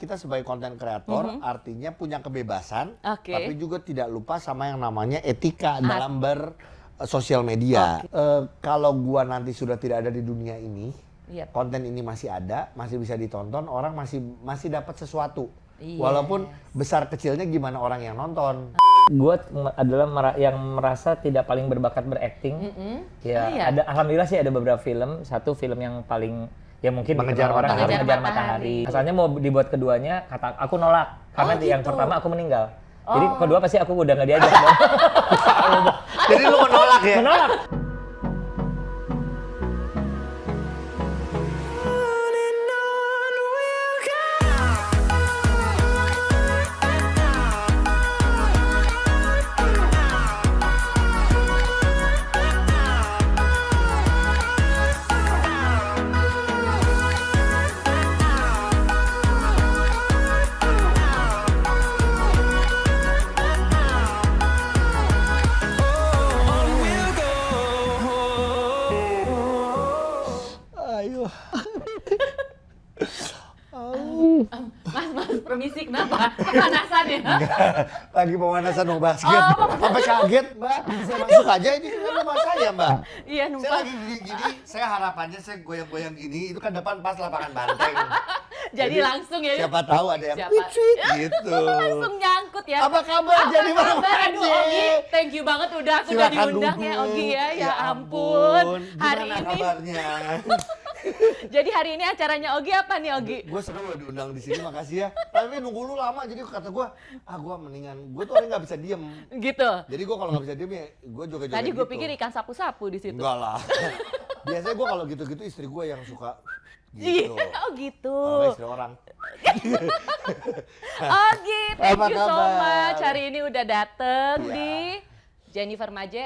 kita sebagai konten kreator artinya punya kebebasan, tapi juga tidak lupa sama yang namanya etika dalam bersosial media. Kalau gua nanti sudah tidak ada di dunia ini, konten ini masih ada, masih bisa ditonton, orang masih dapat sesuatu. Walaupun besar kecilnya gimana orang yang nonton. Gue adalah yang merasa tidak paling berbakat berakting. Alhamdulillah sih ada beberapa film. Satu film yang paling mungkin Mengejar Matahari. Asalnya mau dibuat keduanya, kata aku nolak karena yang pertama aku meninggal. Jadi kedua pasti aku udah nggak diajak. Jadi lu menolak ya? Menolak. Mas, permisi, kenapa? Pemanasan ya? Enggak, lagi pemanasan mau basket. Sampai kaget, Mbak. Saya masuk aja, ini kan rumah saya, Mbak. Iya, Saya numpang. lagi gini, saya harapannya saya goyang-goyang gini, itu kan depan pas lapangan banteng. Jadi langsung ya. Siapa tahu ada yang Siapa? wit gitu. Langsung nyangkut ya. Apa kabar? Jadi mana Aduh, Ogi, thank you banget udah aku udah Silakan diundang ya, duduk. Ogi ya. Ya ampun. ampun. Hari Gimana ini. kabarnya? Jadi hari ini acaranya Ogi apa nih, Ogi? Gue seneng lo diundang di sini, makasih ya. Tapi nunggu lu lama, jadi kata gue, gue mendingan, gue tuh orang nggak bisa diem. Gitu. Jadi gue kalau nggak bisa diem ya, gue joget-joget Tadi gue gitu. pikir ikan sapu-sapu di situ. Enggak lah. Biasanya gue kalau gitu-gitu istri gue yang suka Iya, gitu. oh gitu. Kalau istri orang. Ogi, thank Apa you so kabar? much. Hari ini udah dateng Iya. di Jennifer Maje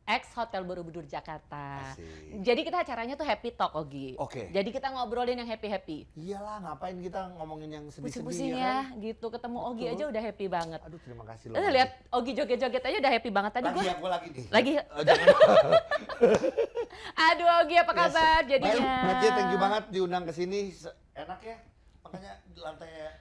X Hotel Borobudur Jakarta. Asik. Jadi kita acaranya tuh happy talk, Ogi. Oke. Jadi kita ngobrolin yang happy-happy. Iyalah, ngapain kita ngomongin yang sedih-sedih Pusing-pusing ya ya, kan? gitu. Ketemu Ogi Betul. aja udah happy banget. Aduh, terima kasih loh. Lihat Ogi joget-joget aja udah happy banget tadi lagi gue. ya, gue lagi nih. Lagi. Jangan. Aduh Ogi, apa kabar jadinya? Baik, Maje, thank you banget diundang ke sini. Enak ya. Makanya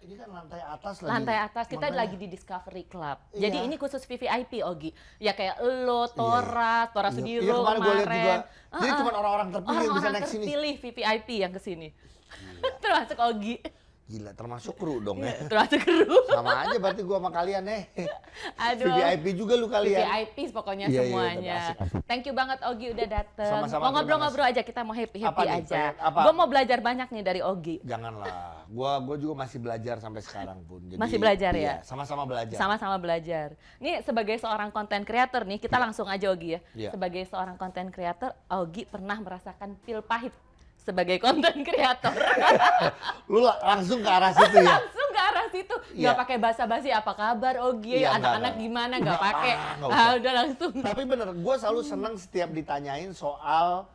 ini kan lantai atas lagi. Lantai atas, kita Makanya- lagi di Discovery Club. Iya. Jadi ini khusus VVIP, Ogi. Ya kayak lo, Tora Iya, Sudiro kemarin gue lihat juga. Jadi Uh-uh. cuma orang-orang terpilih yang bisa Orang-orang naik sini. terpilih VVIP yang kesini. Termasuk Ogi. Gila, termasuk kru dong ya. Termasuk kru. Sama aja berarti gue sama kalian Aduh. VIP juga lu kalian. VVIP pokoknya Iya, iya, semuanya. asik. Thank you banget Ogi udah dateng. Sama-sama, Mau ngobrol-ngobrol aja, kita mau Apa happy-happy nih, aja. pengen apa? Gue mau belajar banyak nih dari Ogi. Janganlah, gua juga masih belajar sampai sekarang pun. Jadi, Masih belajar iya, ya? sama-sama belajar. Sama-sama belajar. Nih sebagai seorang content creator nih, kita langsung aja Ogi ya. Iya. Sebagai seorang content creator, Ogi pernah merasakan pil pahit sebagai content creator. Lu langsung ke arah situ ya? Langsung ke arah situ. Iya. Nggak pakai basa-basi, apa kabar Ogi? Iya, Anak-anak enggak. gimana? Nggak Enggak, pakai. nggak usah. Udah langsung. Tapi bener, gue selalu senang setiap ditanyain soal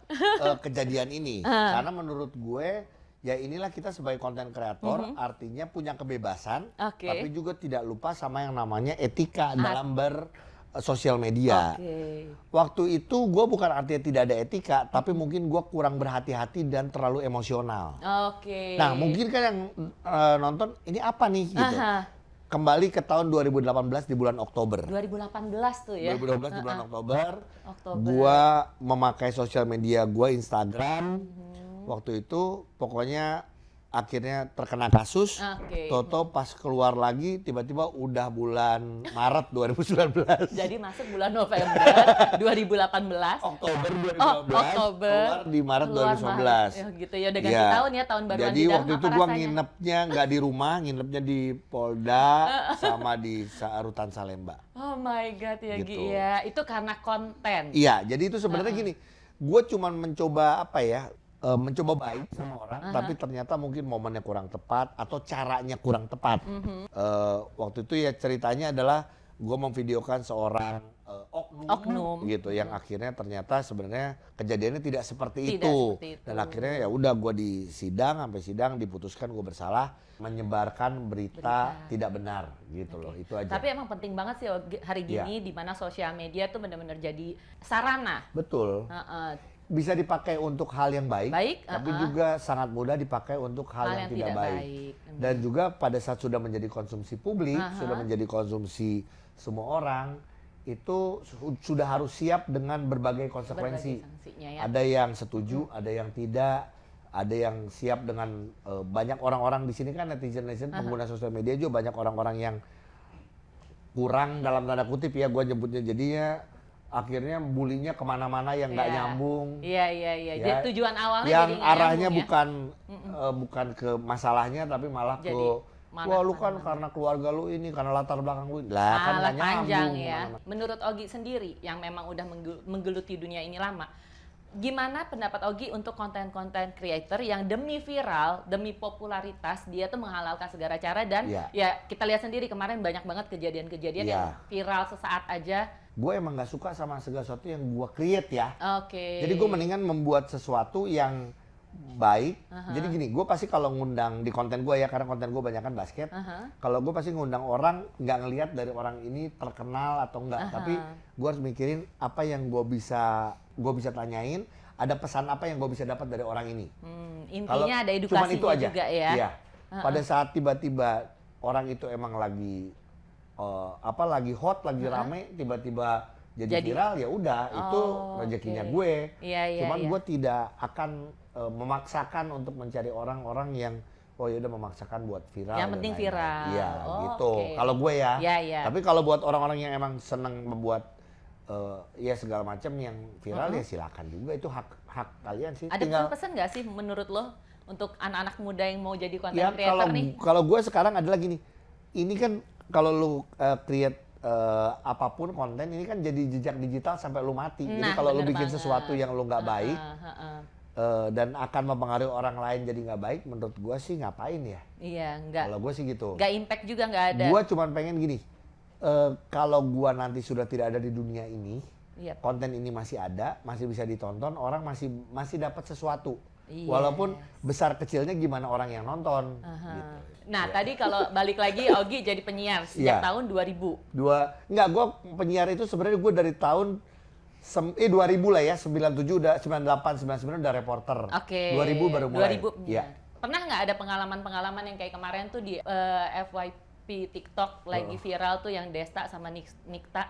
kejadian ini. Karena menurut gue, ya inilah kita sebagai konten kreator, artinya punya kebebasan, Oke. tapi juga tidak lupa sama yang namanya etika dalam bersosial media. Oke. Waktu itu gue bukan artinya tidak ada etika, tapi mungkin gue kurang berhati-hati dan terlalu emosional. Oke. Nah mungkin kan yang nonton, ini apa nih gitu. Aha. Kembali ke tahun 2018 di bulan Oktober. 2018 tuh ya. 2012 di bulan Oktober, Oktober. gua memakai sosial media gua Instagram. Waktu itu pokoknya akhirnya terkena kasus. Oke. Toto pas keluar lagi tiba-tiba udah bulan Maret 2019. Jadi masuk bulan November 2018. Oktober 2012. Oktober. Keluar di Maret Keluar 2019. Maret. Ya gitu ya, udah ganti Iya. tahun ya, tahun baruan Jadi di dalam, waktu apa itu gua rasanya? nginepnya nggak di rumah, nginepnya di Polda sama di Rutan Salemba. Oh my god ya Gitu. Gi ya, itu karena konten. Iya, jadi itu sebenarnya gini, gue cuman mencoba apa ya, mencoba baik sama orang, tapi ternyata mungkin momennya kurang tepat atau caranya kurang tepat. Waktu itu ya ceritanya adalah gue memvideokan seorang oknum gitu, yang akhirnya ternyata sebenarnya kejadiannya tidak seperti Tidak itu. seperti itu. Dan akhirnya ya udah gue di sidang, sampai sidang diputuskan gue bersalah menyebarkan berita tidak benar gitu loh, itu aja. Tapi emang penting banget sih Ogi, hari Iya. gini di mana sosial media tuh benar-benar jadi sarana. Betul. bisa dipakai untuk hal yang baik, tapi juga sangat mudah dipakai untuk hal yang tidak baik. Dan juga pada saat sudah menjadi konsumsi publik, sudah menjadi konsumsi semua orang, itu sudah harus siap dengan berbagai konsekuensi. Ya. Ada yang setuju, ada yang tidak, ada yang siap dengan banyak orang-orang di sini kan netizen pengguna sosial media juga banyak orang-orang yang kurang dalam tanda kutip ya, gue nyebutnya, jadinya akhirnya bulinya kemana-mana yang nggak nyambung. Iya. Ya, tujuan awalnya yang jadi arahnya nyambung, bukan ke masalahnya, tapi malah jadi, wah lu kan karena keluarga lu ini, karena latar belakang lu. Lah kan nggak nyambung. Ya. Menurut Ogi sendiri yang memang udah menggeluti dunia ini lama, gimana pendapat Ogi untuk konten-konten creator yang demi viral, demi popularitas, dia tuh menghalalkan segala cara dan ya kita lihat sendiri kemarin banyak banget kejadian-kejadian yang viral sesaat aja. Gue emang nggak suka sama segala sesuatu yang gue create ya. Jadi gue mendingan membuat sesuatu yang baik. Jadi gini, gue pasti kalau ngundang di konten gue ya, karena konten gue banyak kan basket. Kalau gue pasti ngundang orang, nggak ngelihat dari orang ini terkenal atau enggak, tapi gue harus mikirin apa yang gue bisa tanyain, ada pesan apa yang gue bisa dapat dari orang ini. Intinya ada edukasinya juga ya. Iya. Pada saat tiba-tiba orang itu emang lagi lagi hot, lagi rame, tiba-tiba jadi viral, ya udah itu rezekinya gue. Cuman gue tidak akan memaksakan untuk mencari orang-orang yang ya udah memaksakan buat viral. Yang penting viral. Iya, gitu. Kalau gue ya. Tapi kalau buat orang-orang yang emang seneng membuat ya segala macam yang viral, ya silakan juga, itu hak kalian sih. Ada pesan-pesan nggak sih menurut lo untuk anak-anak muda yang mau jadi konten creator nih? Kalau gue sekarang adalah gini, ini kan kalau lu create apapun konten, ini kan jadi jejak digital sampai lu mati. Jadi kalau lu bikin sesuatu yang lu nggak baik dan akan mempengaruhi orang lain jadi nggak baik, menurut gue sih ngapain ya? Iya, nggak. Kalau gue sih gitu. Nggak impact juga nggak ada. Gue cuman pengen gini, kalau gue nanti sudah tidak ada di dunia ini, konten ini masih ada, masih bisa ditonton, orang masih dapat sesuatu. Walaupun besar kecilnya gimana orang yang nonton. Gitu. Nah, tadi kalau balik lagi Ogi jadi penyiar sejak tahun 2000. Enggak, gue penyiar itu sebenarnya gue dari tahun 2000 lah ya, 97 udah, 98, 99 udah reporter. 2000 baru mulai. 2000. Ya. Pernah nggak ada pengalaman-pengalaman yang kayak kemarin tuh di FYP TikTok lagi viral tuh yang Desta sama Nikta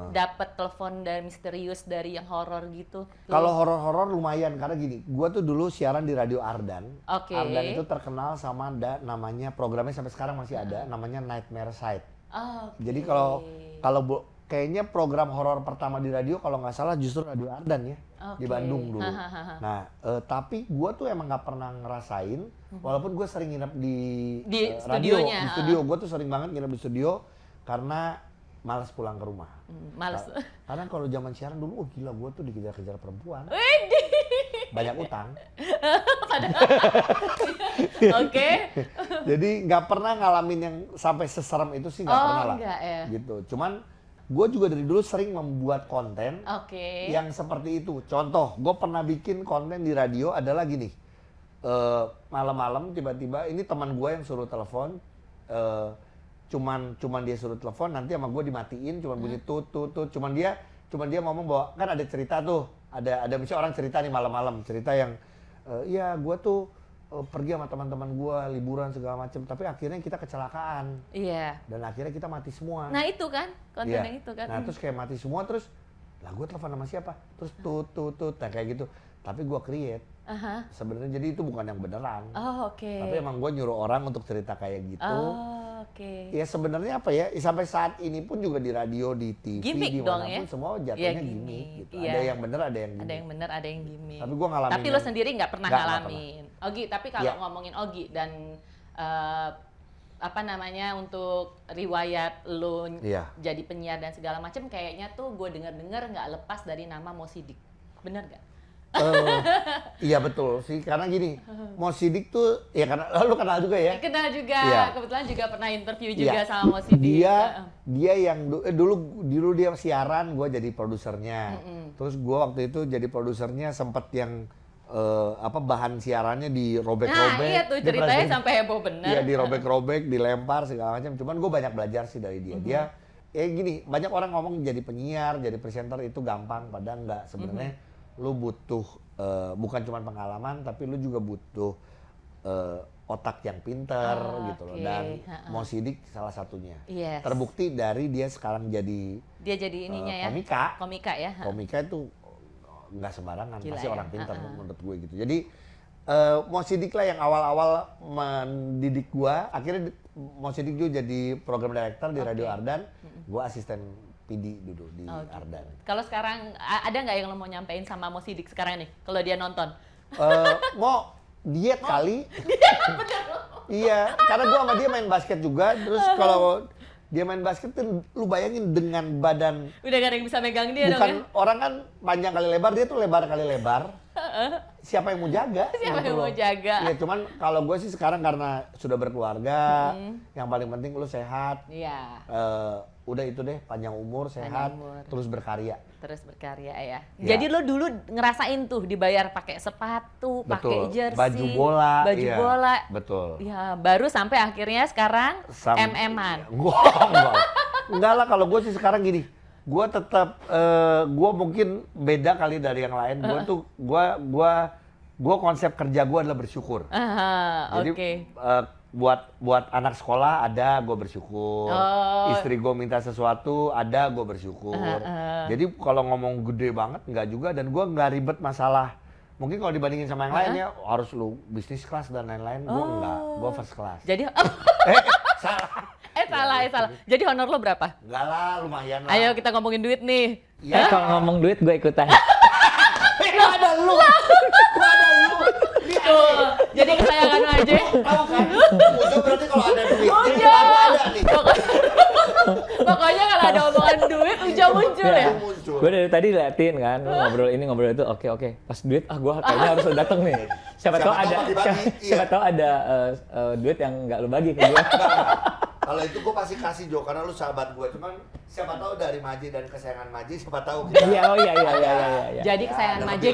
dapat telepon dari misterius dari yang horor gitu. Kalau horor-horor lumayan, karena gini, gua tuh dulu siaran di Radio Ardan. Ardan itu terkenal sama namanya, programnya sampai sekarang masih ada, namanya Nightmare Side. Jadi kalau kayaknya program horor pertama di radio kalau nggak salah justru Radio Ardan ya, di Bandung dulu. Nah, tapi gue tuh emang nggak pernah ngerasain, walaupun gue sering nginep di radio, di studio. Gue tuh sering banget nginep di studio karena malas pulang ke rumah. Males. Karena kalau zaman siaran dulu, gila, gue tuh dikejar-kejar perempuan. Banyak utang. Jadi nggak pernah ngalamin yang sampai seserem itu sih, nggak pernah lah. Gitu. Cuman gue juga dari dulu sering membuat konten yang seperti itu. Contoh, gue pernah bikin konten di radio adalah gini. Malam-malam tiba-tiba ini teman gue yang suruh telepon, cuman dia suruh telepon, nanti sama gue dimatiin, cuman bunyi tut, cuman dia ngomong bahwa kan ada cerita tuh, ada misalnya orang cerita nih malam-malam, cerita yang iya gue tuh pergi sama teman-teman gue liburan segala macam, tapi akhirnya kita kecelakaan. Dan akhirnya kita mati semua. Nah itu kan konten yang itu kan. Nah terus kayak mati semua, terus lah gue telepon sama siapa? Terus tut, nah kayak gitu. Tapi gue create. Sebenarnya jadi itu bukan yang beneran. Tapi emang gue nyuruh orang untuk cerita kayak gitu. Ya sebenarnya apa ya? Sampai saat ini pun juga di radio, di TV, dimanapun semua jatuhnya gimmick. Gitu. Ada yang bener, ada yang gimmick. Ada yang bener, ada yang gimmick. Tapi gue ngalamin. Tapi lo sendiri nggak pernah ngalamin. Ogi, tapi kalau ngomongin Ogi dan apa namanya untuk riwayat lo jadi penyiar dan segala macam, kayaknya tuh gue dengar nggak lepas dari nama Mo Sidik. Bener nggak? Iya betul sih, karena gini, Mo Sidik tuh ya karena lu kenal juga ya. Kenal juga, kebetulan juga pernah interview juga sama Mo Sidik. Dia yang dulu dia siaran, gue jadi produsernya. Terus gue waktu itu jadi produsernya sempet yang bahan siarannya dirobek-robek. Nah iya tuh ceritanya sampai heboh bener. Iya, dirobek-robek, dilempar segala macam. Cuman gue banyak belajar sih dari dia. Dia gini, banyak orang ngomong jadi penyiar, jadi presenter itu gampang, padahal enggak. Sebenarnya lu butuh bukan cuma pengalaman, tapi lu juga butuh otak yang pinter gitu loh. Dan Mo Sidik salah satunya. Yes. Terbukti dari dia sekarang jadi ininya ya. Komika ya. Komika itu nggak sembarangan, Gila pasti ya. orang pintar menurut gue gitu. Jadi Mo Sidik lah yang awal-awal mendidik gue. Akhirnya Mo Sidik juga jadi program director di Radio Ardan. Gue asisten PD dulu di Ardan. Kalau sekarang ada nggak yang lo mau nyampein sama Mo Sidik sekarang nih? Kalau dia nonton? Mo diet kali. Iya, karena gue sama dia main basket juga. Terus kalau dia main basket tuh lu bayangin dengan badan. Udah gak ada yang bisa megang dia dong Bukan ya? orang kan panjang kali lebar, dia tuh lebar kali lebar. Siapa yang mau jaga? Siapa yang mau jaga? Ya cuman kalau gue sih sekarang karena sudah berkeluarga, yang paling penting lu sehat. Iya. Udah itu deh, panjang umur, sehat, terus berkarya. Terus berkarya ya. Ya. Jadi lo dulu ngerasain tuh dibayar pakai sepatu, pakai jersey, baju bola. Baju bola. Betul. Ya, baru sampai akhirnya sekarang MM-an. Enggak lah, kalau gue sih sekarang gini. Gue tetap, gue mungkin beda kali dari yang lain. Gue tuh, gue konsep kerja gue adalah bersyukur. Jadi buat anak sekolah ada, gue bersyukur. Istri gue minta sesuatu ada, gue bersyukur. Jadi kalau ngomong gede banget nggak juga, dan gue nggak ribet masalah. Mungkin kalau dibandingin sama yang lain ya harus lu bisnis kelas dan lain-lain. Gue enggak, gue first class. Jadi salah. salah. Jadi honor lo berapa? Enggak lah, lumayan lah. Ayo kita ngomongin duit nih. Ya. Kalau ngomong duit gue ikutan. Gua ada lu. Tuh, jadi kesayangan lo aja. Tahu kan? Ujo berarti kalau ada duit. Ujo. Ada nih. Pokoknya kalau ada omongan duit, Ujo muncul ya. Gue dari tadi liatin kan, lu ngobrol ini ngobrol itu, oke. Pas duit, gue kayaknya harus datang nih. Siapa tahu ada duit yang nggak lu bagi ke gue. Kalau itu gue pasti kasih Jo, karena lu sahabat gue. Cuman siapa tahu dari Maji dan kesayangan Maji, siapa tahu. Iya. Jadi kesayangan Dapat Maji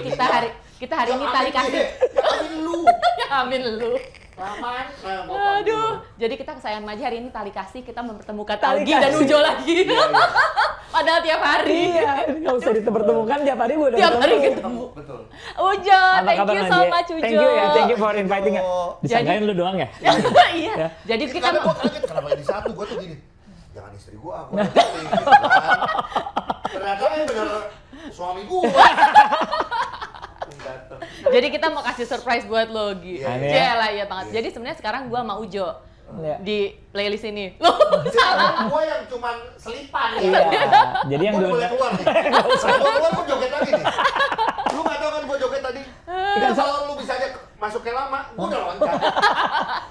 kita hari ini tali kasih. Amin lu. Amin lu. Aman. Aduh, jadi kita kesayangan Maji hari ini tali kasih, kita mempertemukan Algi dan Ujo lagi. Padahal tiap hari. Iya, nggak usah dipertemukan, tiap hari gue udah Tiap hari ketemu. Betul. Ujo, thank you so much Ujo. Thank you for inviting. Disangkain lu doang ya? Iya. Jadi kita Karena gue kaget, kenapa ini satu, gue tuh gini. Jangan istri gue, aku gitu kan. Ternyata yang bener suami gue. Jadi kita mau kasih surprise buat lo, Gi. Iya. Iya banget. Jadi sebenarnya sekarang gua sama Ujo di playlist ini. Salah gue yang cuman selipan. Iya. Jadi yang gue boleh keluar nih. Keluar gue joget lagi nih. Lu nggak tahu kan gue joget tadi? Kalau lu bisa aja masuk ke lama, gue udah loncat.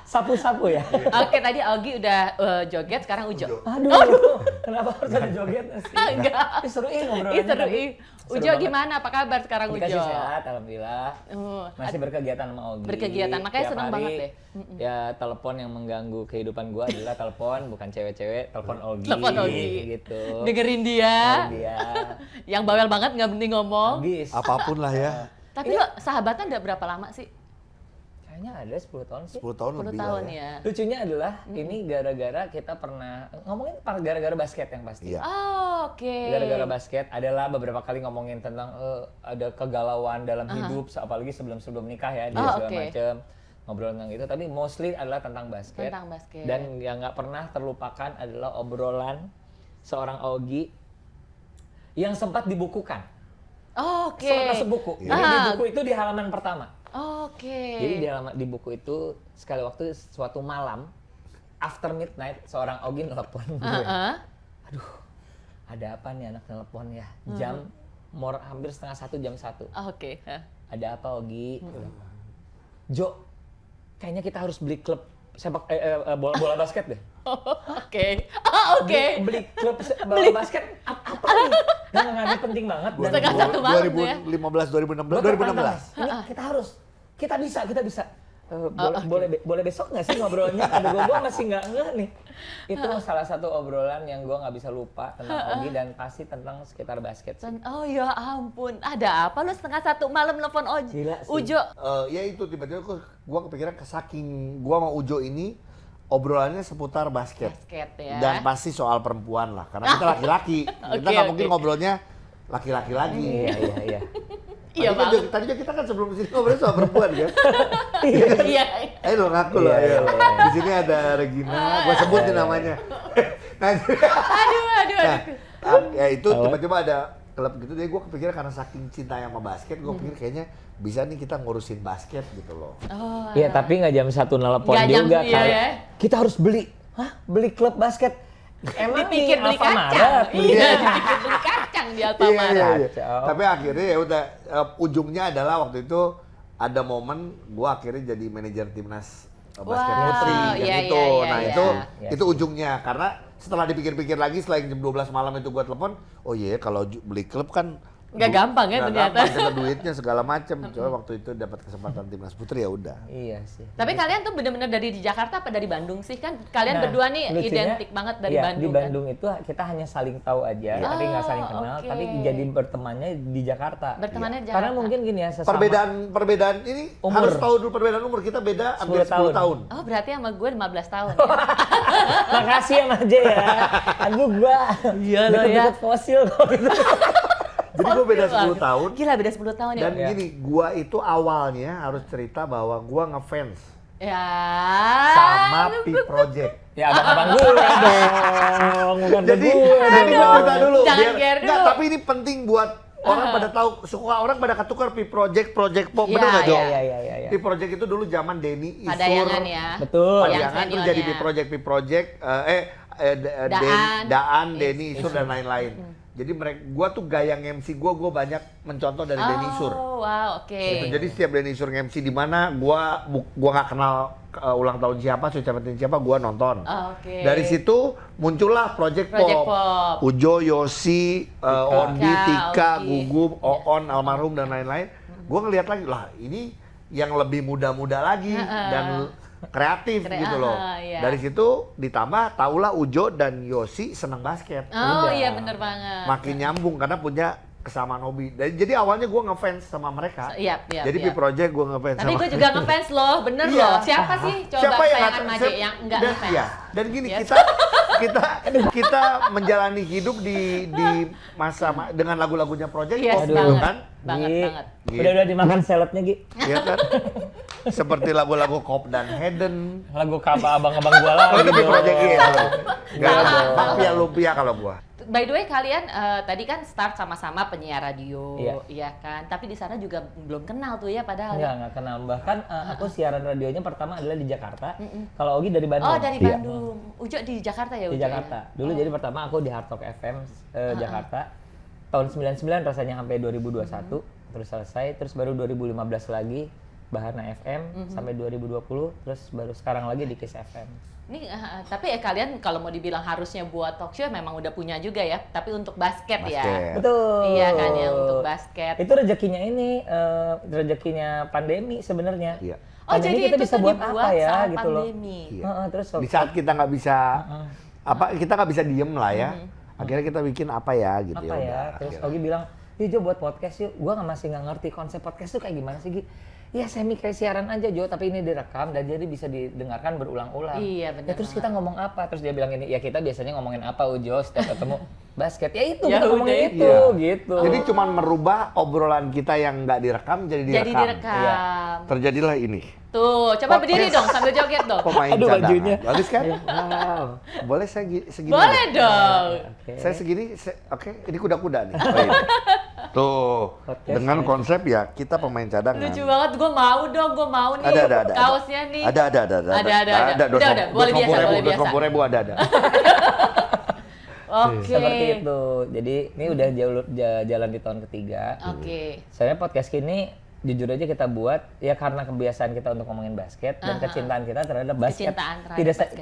Sapu-sapu ya? Oke, tadi Algi udah joget, sekarang Ujo. Aduh, kenapa harus ada joget sih? Enggak. Seruin ngobrolnya. Ujo gimana? Apa kabar sekarang Ujo? Dikasih sehat, alhamdulillah. Masih berkegiatan sama Ogi. Berkegiatan, makanya seneng banget deh. Ya, telepon yang mengganggu kehidupan gua adalah telepon, bukan cewek-cewek, telepon Ogi. Telepon Ogi. Gitu. Dengerin dia. Yang bawel banget, nggak berhenti ngomong. Apapun lah ya. Tapi lo sahabatan udah berapa lama sih? Kayaknya ada 10 tahun sih. 10 tahun 10 lebih tahun lah ya. ya. Lucunya adalah ini gara-gara kita pernah ngomongin gara-gara basket yang pasti. Iya. Oh, oke. Gara-gara basket adalah beberapa kali ngomongin tentang ada kegalauan dalam hidup, apalagi sebelum nikah ya, dia segala macam ngobrol tentang itu. Tapi mostly adalah tentang basket. Tentang basket. Dan yang nggak pernah terlupakan adalah obrolan seorang Ogi yang sempat dibukukan. Oke. Sempat masuk buku. Jadi di buku itu di halaman pertama. Oke. Jadi di buku itu sekali waktu suatu malam after midnight seorang Ogi nelpon gue. Aduh, ada apa nih anak nelpon ya? Jam hampir setengah 1, jam 1. Oke. Ada apa Ogi? Jo, kayaknya kita harus beli klub bola basket deh. Oke. Beli klub bola basket apa nih? Nggak penting banget. Setengah 1 malam tuh ya. 2015. Ini kita bisa. Boleh besok nggak sih ngobrolnya? Aduh, gue masih nggak nih. Itu salah satu obrolan yang gue nggak bisa lupa tentang Ogi dan pasti tentang sekitar basket. Oh ya ampun, ada apa lu setengah 1 malam nelfon Ujo? Ya itu tiba-tiba gue kepikiran saking gue sama Ujo ini obrolannya seputar basket ya. Dan pasti soal perempuan lah, karena kita laki-laki. Kita nggak mungkin ngobrolnya laki-laki lagi. Iya. Iya, Tadinya kita kan sebelum sini ngobrol soal perempuan kan. Iya. Ayo lo ngaku lo. Di sini ada Regina, gua sebutin namanya. Aduh. Ya itu tiba-tiba ada klub gitu, jadi gue kepikiran karena saking cinta sama basket, gue pikir kayaknya bisa nih kita ngurusin basket gitu loh. Iya, tapi nggak jam 1 nelpon juga kan. Ya. Kita harus beli. Beli klub basket. Emang dipikir beli kacang. Iya, dipikir beli kacang di Alfamaret. Tapi akhirnya ya udah ujungnya adalah waktu itu ada momen gue akhirnya jadi manajer timnas basket putri itu. Itu ujungnya karena setelah dipikir-pikir lagi setelah jam 12 malam itu gue telepon, oh iya kalau beli klub kan nggak gampang ya ternyata. Gampang, duitnya segala macam. Coba waktu itu dapat kesempatan timnas putri ya udah. Iya sih. Tapi kalian tuh benar-benar dari di Jakarta apa dari Bandung sih? Kan kalian berdua nih identik banget dari Bandung. Di Bandung itu kita hanya saling tahu aja, tapi nggak saling kenal. Tapi jadi bertemannya di Jakarta. Bertemannya di Jakarta. Karena mungkin gini ya, sesama. Perbedaan ini umur. Harus tahu dulu perbedaan umur, kita beda hampir 10 tahun. Oh, berarti sama gue 15 tahun ya. Makasih ya Mas J ya. Aduh gua. Iyalah ya. Fosil kok gitu. Jadi gue beda 10 tahun. Gila, beda 10 tahun ya. Dan gini, gue itu awalnya harus cerita bahwa gue ngefans sama P-Project. Ya abang-abang gue dong, bukan jadi gue. Jadi gue cerita dulu. Jangan ger dulu. Tapi ini penting buat orang pada tahu, suka orang pada ketukar P-Project, Project Pop, bener nggak Jo? Iya. P-Project itu dulu zaman Denny Isur. Padayangan ya. Betul. Padayangan terus jadi P-Project, Daan, Denny Isur dan lain-lain. Jadi gua tuh gaya MC gua banyak mencontoh dari Denny Isur. Oh, wow, oke. Jadi setiap Denny Isur MC di mana gua nggak kenal ulang tahun siapa, ucapan siapa, gua nonton. Oke. Dari situ muncullah Project Pop. Ujo, Yosi, Ondi, Tika, Gugum, Oon, almarhum dan lain-lain. Gua ngelihat lagi lah, ini yang lebih muda-muda lagi dan kreatif gitu loh. Iya. Dari situ ditambah tahulah Ujo dan Yosi senang basket. Oh iya bener banget. Makin nyambung karena punya kesamaan hobi. Jadi awalnya gue ngefans sama mereka. Jadi P-Project gue ngefans. Tapi gue juga ngefans loh, bener loh. Siapa sih coba sayangan Maje yang enggak ngefans? Iya. Dan gini kita menjalani hidup di masa dengan lagu-lagunya Project Pop kan? Banget. Udah dimakan saladnya Gi. Iya kan? Seperti lagu-lagu Cop dan Hayden. Lagu kaba abang-abang gua lah. Itu P-Project gitu. Gak lumpia kalau gua. By the way, kalian tadi kan start sama-sama penyiar radio, iya kan? Tapi di sana juga belum kenal tuh ya padahal. Nggak kenal. Bahkan aku siaran radionya pertama adalah di Jakarta. Kalau Ogi dari Bandung. Oh, dari Bandung. Ujo di Jakarta ya, Ujo? Di Jakarta. Dulu jadi pertama aku di Hard Rock FM Jakarta. Tahun 99 rasanya sampai 2021. Terus selesai, terus baru 2015 lagi Bahana FM sampai 2020, terus baru sekarang lagi di Kiss FM. Nih, tapi kalian kalau mau dibilang harusnya buat talk show memang udah punya juga ya, tapi untuk basket. Ya. Betul. Iya kan ya, untuk basket. Itu rezekinya ini, rezekinya pandemi sebenarnya. Iya. Oh, pandemi jadi kita itu bisa buat apa ya gitu pandemi. Loh. Iya. Terus di saat kita nggak bisa kita nggak bisa diem lah ya. Akhirnya kita bikin apa ya gitu apa ya. Terus Ogi bilang, "Yuk Jo buat podcast yuk." Gua masih nggak ngerti konsep podcast tuh kayak gimana sih Gi. Ya semi kayak siaran aja Jo, tapi ini direkam dan jadi bisa didengarkan berulang-ulang. Iya benar. Ya terus kita ngomong apa? Terus dia bilang ini, ya kita biasanya ngomongin apa Ujo setiap ketemu basket. Ya itu ya, kita ngomongin itu gitu. Jadi cuma merubah obrolan kita yang nggak direkam jadi direkam. Jadi direkam. Ya. Terjadilah ini. Tuh, coba berdiri dong sambil joget dong. Pemain Aduh, cadangan. bajunya. Bagus kan? Wow. Boleh saya segini? Boleh dong. Okay. Saya segini, oke. Ini kuda-kuda nih. Oh, ini. Tuh, dengan konsep ya kita pemain cadangan. Lucu banget, gue mau nih. Ada. Kaosnya nih. Ada. Udah, boleh biasa. 20.000 ada. Oke. Seperti itu. Jadi ini udah jalan di tahun ketiga. Oke. Saya podcast ini jujur aja kita buat ya karena kebiasaan kita untuk ngomongin basket dan kecintaan kita terhadap basket.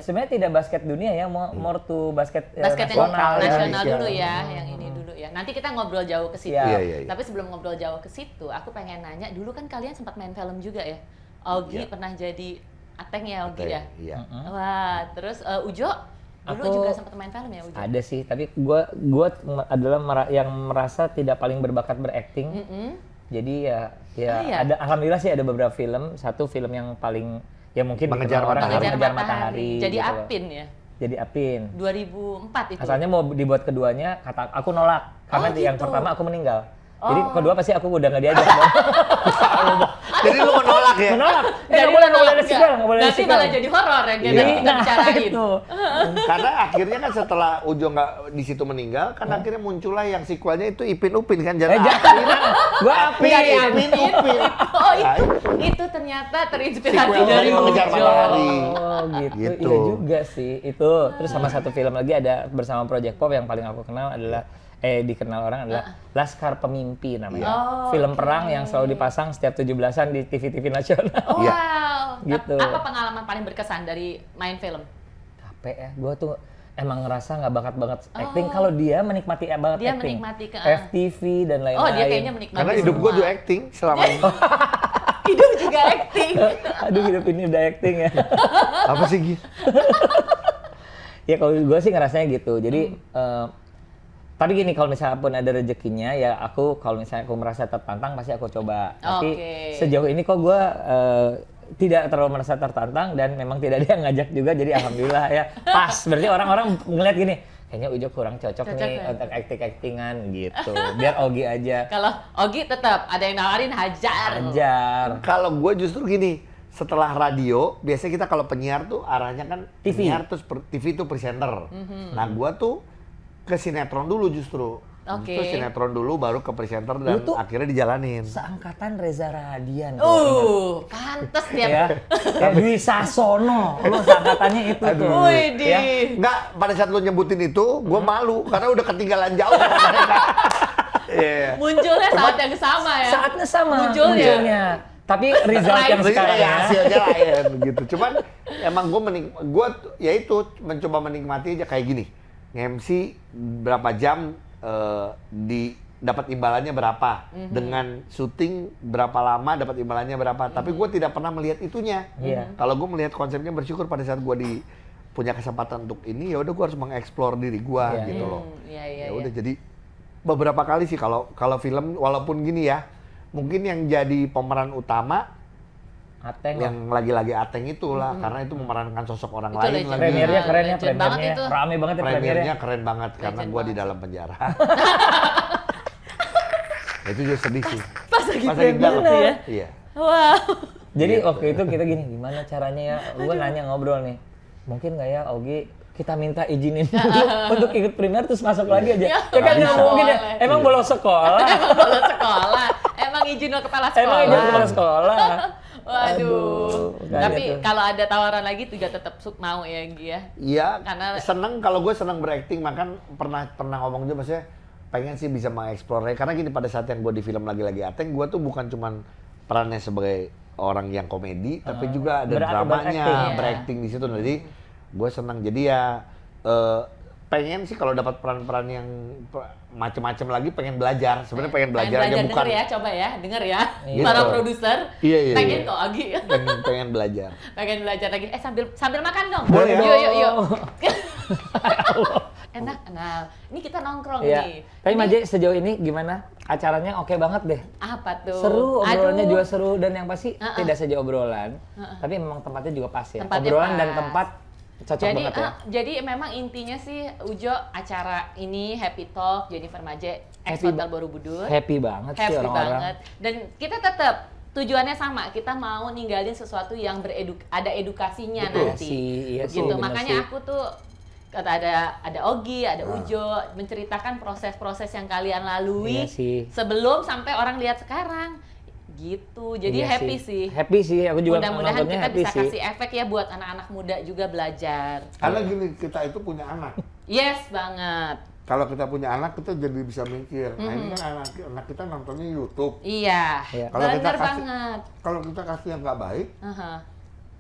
Sebenarnya tidak basket dunia ya, more to basket nasional ya. dulu ya, yang ini dulu ya. Nanti kita ngobrol jauh ke situ. Iya. Tapi sebelum ngobrol jauh ke situ, aku pengen nanya, dulu kan kalian sempat main film juga ya. Ogi pernah jadi Ateng ya Ogi ya. Iya. Wah, terus Ujo dulu juga sempat main film ya Ujo. Ada sih, tapi gua adalah yang merasa tidak paling berbakat berakting. Jadi ada alhamdulillah sih ada beberapa film. Satu film yang paling ya mungkin Mengejar Matahari. Jadi gitu Apin ya. Jadi Apin. 2004 itu. Asalnya mau dibuat keduanya, kata aku nolak karena yang pertama aku meninggal. Jadi kedua pasti aku udah nggak diajak. Jadi lu menolak ya? Menolak. Jadi Nggak boleh ada sequel, nggak boleh ada Nanti sequel. malah jadi horor ya kita Iya. kita bicarain. Itu. Karena akhirnya kan setelah Ujo nggak di situ meninggal, kan akhirnya muncullah yang sequelnya itu Ipin Upin kan Jangan. Gua Apin. Ipin Upin. Oh itu ternyata terinspirasi Sequel dari dari Mengejar Ujo. Matahari. Oh gitu. Gitu. Iya juga sih. Itu terus sama satu film lagi ada bersama Project Pop yang paling aku kenal adalah dikenal orang adalah Laskar Pemimpi namanya. Film perang yang selalu dipasang setiap 17-an di TV-TV nasional. Oh, Iya. wow. Gitu. Apa pengalaman paling berkesan dari main film? Capek ya. Gua tuh emang ngerasa nggak bakat banget acting. Kalau dia menikmati banget Dia acting. menikmati FTV dan lain-lain. Oh, dia kayaknya menikmati Karena hidup semua. gue juga acting selama ini. Hidup juga acting. Aduh, hidup ini udah acting ya. Apa sih Gi? Ya kalau gue sih ngerasanya gitu. Jadi tapi gini, kalau misalnya pun ada rezekinya ya aku kalau misalnya aku merasa tertantang pasti aku coba. Tapi sejauh ini kok gue tidak terlalu merasa tertantang dan memang tidak ada yang ngajak juga, jadi alhamdulillah ya pas. Berarti orang-orang ngeliat gini, kayaknya Ujo kurang cocok nih ya. untuk acting-actingan gitu. Biar Ogi aja. Kalau Ogi tetap ada yang nawarin hajar. Ajar. Kalau gue justru gini, setelah radio, biasanya kita kalau penyiar tuh arahnya kan TV. penyiar terus TV tuh presenter. Nah gue tuh ke sinetron dulu justru. Oke. Terus sinetron dulu baru ke presenter dan Lu tuh akhirnya dijalanin. Seangkatan Reza Radian. kalau ingat. Pantes dia. Ya, kayak Dwi Sasono, lu seangkatannya itu tuh. Widih. Ya. Enggak, pada saat lu nyebutin itu, gue malu karena udah ketinggalan jauh sama mereka. Iya. Munculnya saat yang sama ya. Saatnya sama. Munculnya. Tapi result yang Jadi sekarang ya, ya. hasilnya lain gitu. Cuman emang gue ya itu mencoba menikmati aja kayak gini. Nge-MC berapa jam dapat imbalannya berapa, dengan syuting berapa lama dapat imbalannya berapa. Tapi gue tidak pernah melihat itunya. Iya. Kalau gue melihat konsepnya bersyukur pada saat gue punya kesempatan untuk ini, ya udah gue harus mengeksplor diri gue Iya. gitu loh. Iya. Ya udah jadi beberapa kali sih kalau film walaupun gini ya, mungkin yang jadi pemeran utama Ateng yang lagi-lagi Ateng itulah, karena itu memerankan sosok orang Itu lain legend. lagi. Premiernya keren ya, Legend banget premiernya. itu. Rame banget ya Premiernya premiernya. keren banget karena Legend gua di banget. dalam penjara. Itu juga sedih sih. Pas lagi Pas lagi premier dalam. tuh ya. Iya. Wow. Jadi waktu itu kita gini, gimana caranya ya? Gue nanya ngobrol nih, mungkin nggak ya Ogi kita minta izinin dulu untuk ikut premier terus masuk lagi aja. Ya, Ya kan nggak nggak mungkin ya. boleh. Emang bolos sekolah. Emang bolos sekolah. Emang izin lo kepala sekolah. Emang izin kepala sekolah. Waduh. Nggak Tapi ada tuh. kalau ada tawaran lagi juga tetap mau ya Gi ya. Iya, Karena- seneng kalau gue seneng berakting, makan pernah ngomong juga maksudnya pengen sih bisa mengeksplor karena gini pada saat yang gue di film lagi-lagi Ateng, gue tuh bukan cuman perannya sebagai orang yang komedi, tapi juga ada berakting, dramanya, ya. berakting di situ. Jadi gue senang. Jadi ya pengen sih kalau dapat peran-peran yang macem-macem lagi, pengen belajar. Sebenarnya pengen belajar aja, bukan denger ya, coba ya, denger ya. Gitu. Para produser. Iya. Pengen kok Ogi. pengen belajar. Pengen belajar lagi. Sambil makan dong. Boleh ya? Yuk. Enak. Nah, ini kita nongkrong Iya. nih. Tapi Maje sejauh ini gimana? Acaranya oke banget deh. Apa tuh? Seru, obrolannya Aduh. juga seru dan yang pasti tidak saja obrolan, tapi memang tempatnya juga pas ya. Tempatnya Obrolan pas. dan tempat cocok Jadi, banget ya. jadi memang intinya sih Ujo acara ini Happy Talk Jennifer Maje ex Happy Hotel Borobudur. Happy banget sih Happy orang-orang. banget. Dan kita tetap tujuannya sama, kita mau ninggalin sesuatu yang ada edukasinya Betul. nanti. Iya sih, Gitu. bener Makanya sih. aku tuh kata ada Ogi, ada Ujo menceritakan proses-proses yang kalian lalui Iya sih. sebelum sampai orang lihat sekarang. Gitu. Jadi Iya happy sih. Happy sih, aku juga Mudah-mudahan nontonnya kita happy bisa sih. kasih efek ya buat anak-anak muda juga belajar. Karena gini, kita itu punya anak. Yes banget. Kalau kita punya anak, kita jadi bisa mikir. Nah ini kan anak kita nontonnya YouTube. Iya. Iya. Kalau kita Bener kasih- banget. Kalau kita kasih yang nggak baik, Aha.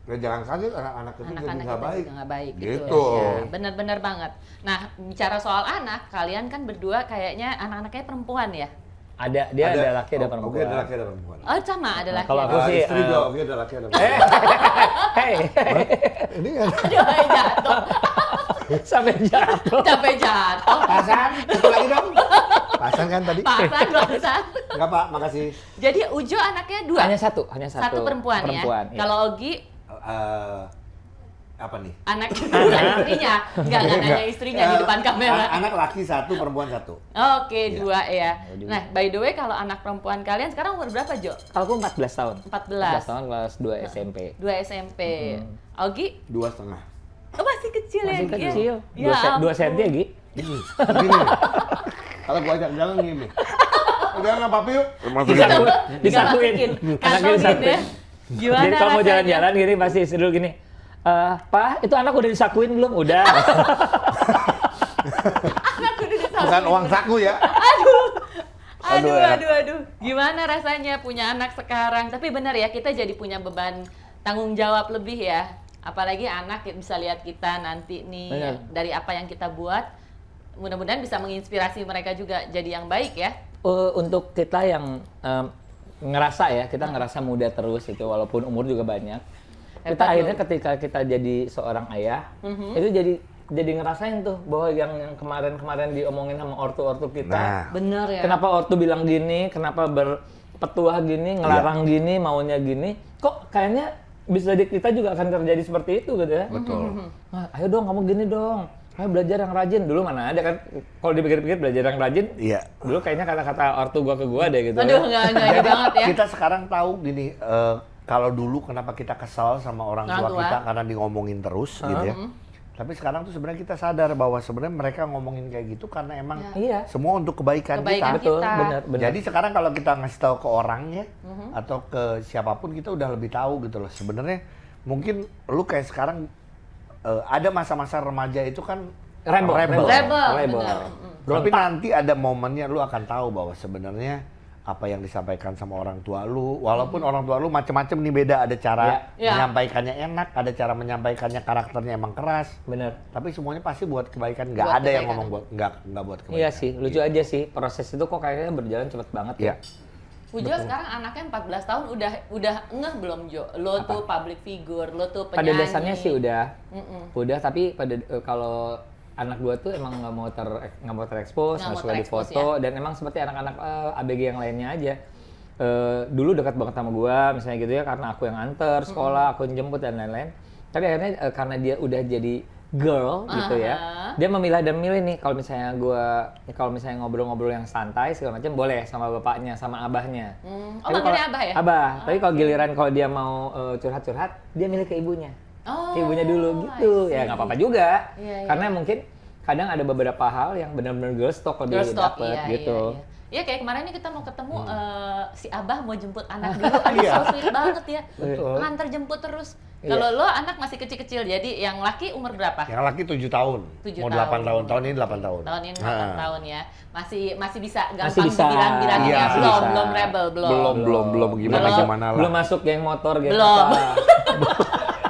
ya jangan kaget anak-anak itu jadi Anak-anak nggak kita baik. juga nggak baik Gitu. Ya, bener-bener banget. Nah, bicara soal anak, kalian kan berdua kayaknya anak-anaknya perempuan ya? Ada, dia ada laki, ada perempuan. Oke, ada laki, ada perempuan. Oh, sama ada laki. kalau aku Ah, sih, istri dua, oke, ada laki, ada perempuan. Hey, Ini kan Aduh, jatuh. sampai jatuh. Capek jatuh. Pasan, satu lagi dong. Pasan kan tadi? Pasan. Enggak Pak, makasih. Jadi Ujo anaknya dua? Hanya satu, hanya satu. Satu perempuan ya? iya. Kalau Ogi, Apa nih? Anak istrinya, enggak nanya istrinya di depan kamera. Anak laki 1, perempuan 1. Oke, 2 ya. Nah, by the way kalau anak perempuan kalian sekarang umur berapa, Jo? Kalau aku 14 tahun. 14 tahun kelas 2 SMP. 2 SMP. Augie? 2,5. Oh, masih kecil ya? Masih kecil. Ya 2 senti ya, Gi? Gini. Kalau gua ajak jalan gini. Jangan papi yuk. Disatuin. Anaknya disatuin. Ya. Gimana Jadi kalau mau rasanya? jalan-jalan gini pasti istri dulu gini. Pak, itu anak udah disakuin belum? Udah. Bukan uang saku ya. Aduh. Gimana rasanya punya anak sekarang? Tapi benar ya, kita jadi punya beban tanggung jawab lebih ya. Apalagi anak bisa lihat kita nanti nih Benar. dari apa yang kita buat. Mudah-mudahan bisa menginspirasi mereka juga jadi yang baik ya. Untuk kita yang ngerasa ya, kita ngerasa muda terus itu walaupun umur juga banyak. Kita Hebat akhirnya loh. ketika kita jadi seorang ayah, itu jadi ngerasain tuh bahwa yang kemarin-kemarin diomongin sama ortu-ortu kita. Nah, Bener ya. Kenapa ortu bilang gini, kenapa berpetuah gini, ngelarang gini, maunya gini. Kok kayaknya bisa di kita juga akan terjadi seperti itu gitu ya. betul. Nah, ayo dong kamu gini dong. Ayo belajar yang rajin. Dulu mana ada kan, kalau dipikir-pikir belajar yang rajin, Iya. dulu kayaknya kata-kata ortu gua ke gua deh gitu. Aduh, enggak ini banget ya. Kita sekarang tahu gini, kalau dulu kenapa kita kesal sama orang tua Orang tua. kita karena di ngomongin terus gitu ya. Tapi sekarang tuh sebenarnya kita sadar bahwa sebenarnya mereka ngomongin kayak gitu karena emang Iya. semua untuk kebaikan Kebaikan kita. Betul, kita. benar. Jadi sekarang kalau kita ngasih tahu ke orangnya atau ke siapapun kita udah lebih tahu gitu loh. Sebenarnya mungkin lu kayak sekarang ada masa-masa remaja itu kan Rebel. Rebel, Rebel. benar. Tapi nanti ada momennya lu akan tahu bahwa sebenarnya apa yang disampaikan sama orang tua lu, walaupun orang tua lu macem-macem nih beda, ada cara Ya. menyampaikannya enak, ada cara menyampaikannya karakternya emang keras. Bener. Tapi semuanya pasti buat kebaikan, nggak Buat ada yang kebaikan. ngomong buat nggak buat kebaikan. Iya sih, lucu aja sih. Proses itu kok kayaknya berjalan cepet banget Iya. ya. Pujo sekarang anaknya 14 tahun udah ngeh belum, Jo? Lo tuh public figure, lo tuh Pada penyanyi. dasarnya sih udah, tapi pada kalau anak gua tuh emang nggak mau terekspos, Nggak nggak mau suka terekspos, difoto, dan emang seperti anak-anak ABG yang lainnya aja. Dulu dekat banget sama gua, misalnya gitu ya, karena aku yang antar sekolah, aku yang jemput dan lain-lain. Tapi akhirnya karena dia udah jadi girl gitu ya, dia memilah dan memilih nih. Kalau misalnya ngobrol-ngobrol yang santai segala macam boleh sama bapaknya, sama abahnya. Oh, Tapi manggilnya kalau- abah ya? Abah. Tapi kalau giliran kalau dia mau curhat-curhat, dia milih ke ibunya. Oh, Ke ibunya dulu gitu. I see. Ya nggak apa-apa juga. Iya, iya. Karena mungkin kadang ada beberapa hal yang benar-benar girls talk lebih Girls talk, dapet iya, gitu. Iya. Ya kayak kemarin nih kita mau ketemu si Abah mau jemput anak dulu, aduh Iya. so sweet banget ya, Betul. nganter jemput terus. Iya. Kalau lo anak masih kecil-kecil, jadi yang laki umur berapa? Yang laki 7 tahun, 7 mau tahun. 8 tahun, tahun ini 8 tahun. Tahun ini 8 Nah. tahun ya, masih bisa gampang Masih bisa. dibilang-bilangin Iya, ya, masih belum bisa. belum rebel Belum gimana lah. Belum masuk geng motor, geng Belum. apa.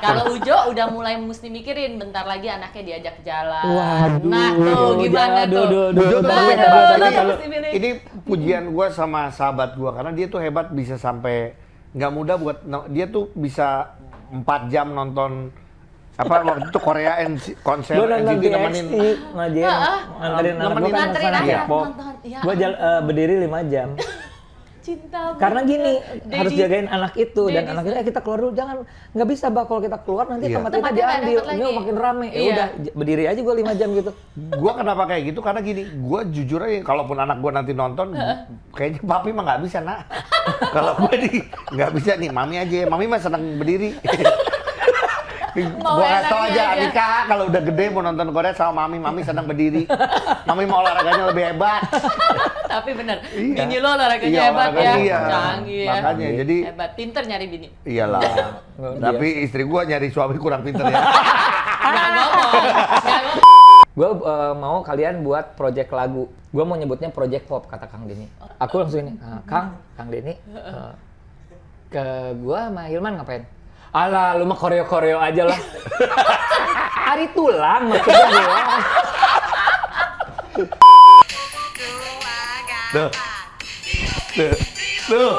Kalau Ujo udah mulai mesti mikirin bentar lagi anaknya diajak jalan. Waduh. Nah tuh gimana tuh? Ujo tuh Waduh, hebat. lo Ini- mesti milih. Ini pujian gue sama sahabat gue karena dia tuh hebat bisa sampai nggak mudah buat dia tuh bisa 4 jam nonton apa waktu itu Korea konser Gue nonton NCT nemenin TXT, nganterin anak gue kan Nganterin kesana anak K-pop. nonton. Ya Gue berdiri 5 jam. Cinta Karena banget. gini, harus Daddy. jagain anak itu dan Daddy. anak itu kita keluar dulu, jangan, nggak bisa Bang kalau kita keluar nanti Iya. tempat kita Tempatnya nggak diambil, dapet ini lagi. makin rame. Ya Iya. udah berdiri aja gue 5 jam gitu. Gue kenapa kayak gitu karena gini, gue jujur aja kalaupun anak gue nanti nonton, kayaknya papi mah nggak bisa nak. Kalau gue nih nggak bisa nih, mami aja, mami mah senang berdiri. Mau Gue kasih tau enaknya aja, aja. Anika kalau udah gede mau nonton Korea sama mami senang berdiri. Mami mau olahraganya lebih hebat. Tapi bener, Iya. bini lo olahraganya Iya, hebat ya. olahraganya iya. Canggih ya. Makanya jadi Hebat, pinter nyari bini. iyalah. Tapi istri gue nyari suami kurang pinter ya. Nggak ngomong. Gue mau kalian buat project lagu. Gue mau nyebutnya project pop, kata Kang Denny. Aku langsung ini, Kang Denny, ke gue sama Hilman ngapain? Alah, lu mah koreo-koreo aja lah. Hari tulang maksudnya gue. Tuh. Tuh. Tuh.